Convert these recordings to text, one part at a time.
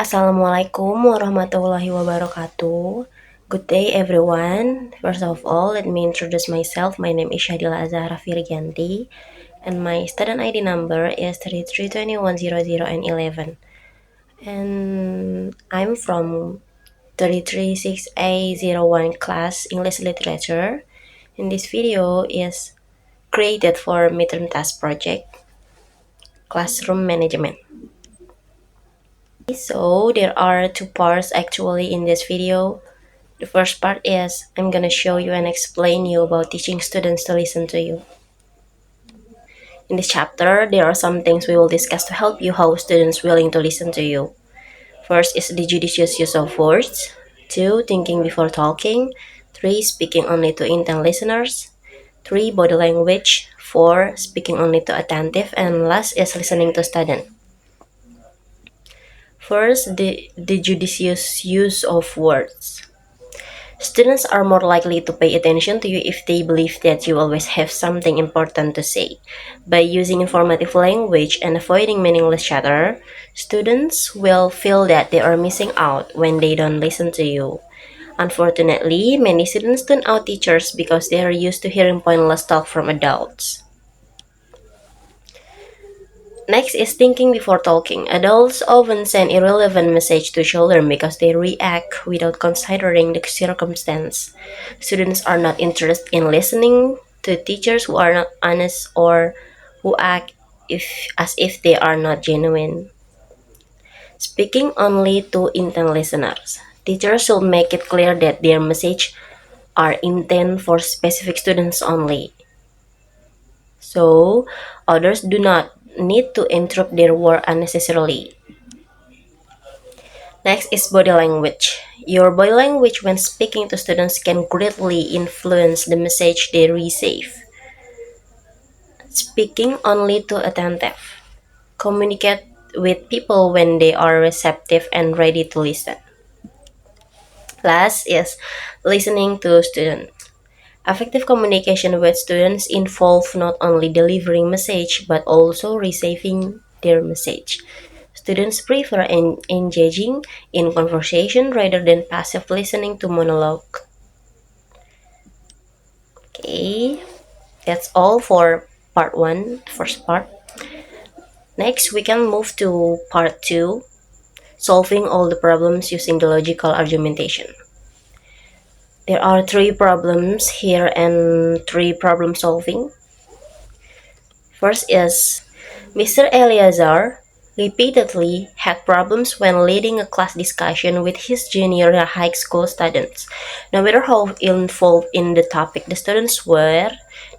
Assalamualaikum warahmatullahi wabarakatuh. Good day everyone. First of all, let me introduce myself. My name is Syahdilla Azzahra and my student ID number is 332100 and 11. And I'm from 336A01 class English Literature. And this video is created for midterm task project classroom management. So there are two parts actually in this video. The first part is I'm gonna show you and explain you about teaching students to listen to you. In this chapter, there are some things we will discuss to help you how students willing to listen to you. First is the judicious use of words. 2. Thinking before talking. 3. Speaking only to intent listeners. 3. Body language. 4. Speaking only to attentive. And last is listening to student. First, the judicious use of words. Students are more likely to pay attention to you if they believe that you always have something important to say. By using informative language and avoiding meaningless chatter, students will feel that they are missing out when they don't listen to you. Unfortunately, many students tune out teachers because they are used to hearing pointless talk from adults. Next is thinking before talking. Adults often send irrelevant messages to children because they react without considering the circumstance. Students are not interested in listening to teachers who are not honest or who act as if they are not genuine. Speaking only to intent listeners. Teachers should make it clear that their messages are intended for specific students only. So, others do not need to interrupt their work unnecessarily. Next is body language. Your body language when speaking to students can greatly influence the message they receive. Speaking only to attentive. Communicate with people when they are receptive and ready to listen. Last is listening to students. Effective communication with students involve not only delivering message but also receiving their message. Students prefer engaging in conversation rather than passive listening to monologue. Okay, that's all for part 1, first part. Next, we can move to part 2, solving all the problems using the logical argumentation. There are 3 problems here and 3 problem solving. First is Mr. Eleazar repeatedly had problems when leading a class discussion with his junior high school students. No matter how involved in the topic the students were,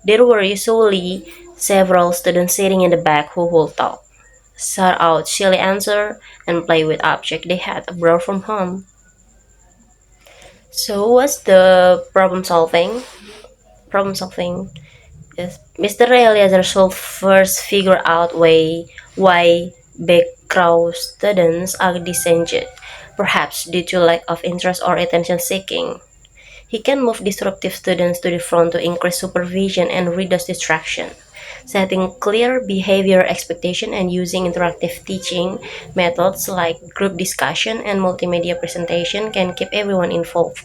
there were usually several students sitting in the back who would talk, shout out silly answers, and play with objects they had brought from home. So what's the problem solving? Problem solving is Mr. Eleazar should first figure out why background students are disengaged, perhaps due to lack of interest or attention seeking. He can move disruptive students to the front to increase supervision and reduce distraction. Setting clear behavior expectation and using interactive teaching methods like group discussion and multimedia presentation can keep everyone involved.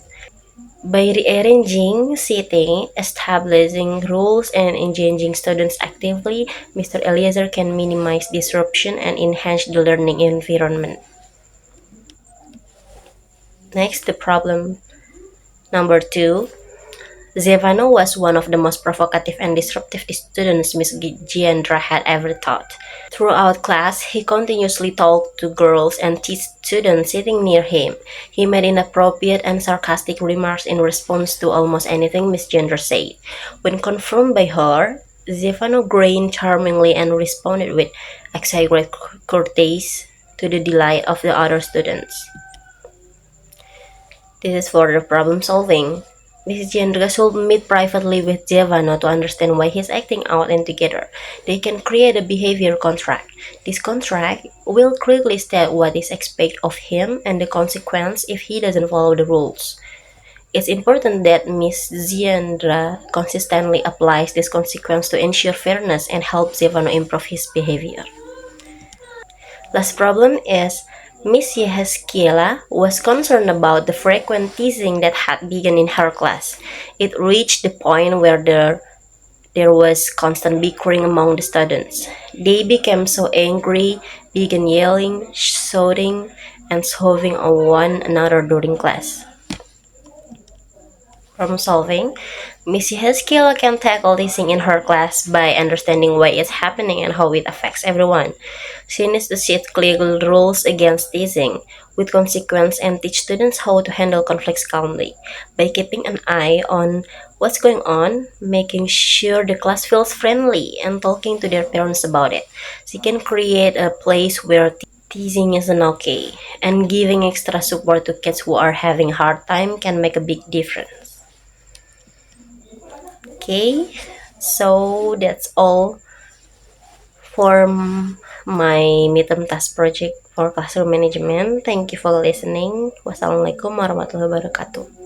By rearranging seating, establishing rules, and engaging students actively, Mr. Eliezer can minimize disruption and enhance the learning environment. Next, the problem number 2. Zevano was one of the most provocative and disruptive students Miss Giandra had ever taught. Throughout class, he continuously talked to girls and teased students sitting near him. He made inappropriate and sarcastic remarks in response to almost anything Miss Giandra said. When confronted by her, Zevano grinned charmingly and responded with exaggerate courtesy to the delight of the other students. This is for the problem solving. Mrs. Giandra should meet privately with Zevano to understand why he's acting out, and together they can create a behavior contract. This contract will clearly state what is expected of him and the consequence if he doesn't follow the rules. It's important that Ms. Giandra consistently applies this consequence to ensure fairness and help Zevano improve his behavior. Last problem is Miss Syahdilla was concerned about the frequent teasing that had begun in her class. It reached the point where there was constant bickering among the students. They became so angry, began yelling, shouting, and shoving on one another during class. Problem solving. Missy Haskell can tackle teasing in her class by understanding why it's happening and how it affects everyone. She needs to set clear rules against teasing, with consequence, and teach students how to handle conflicts calmly. By keeping an eye on what's going on, making sure the class feels friendly, and talking to their parents about it, she can create a place where teasing isn't okay, and giving extra support to kids who are having a hard time can make a big difference. Okay, so that's all for my midterm task project for classroom management. Thank you for listening. Wassalamualaikum warahmatullahi wabarakatuh.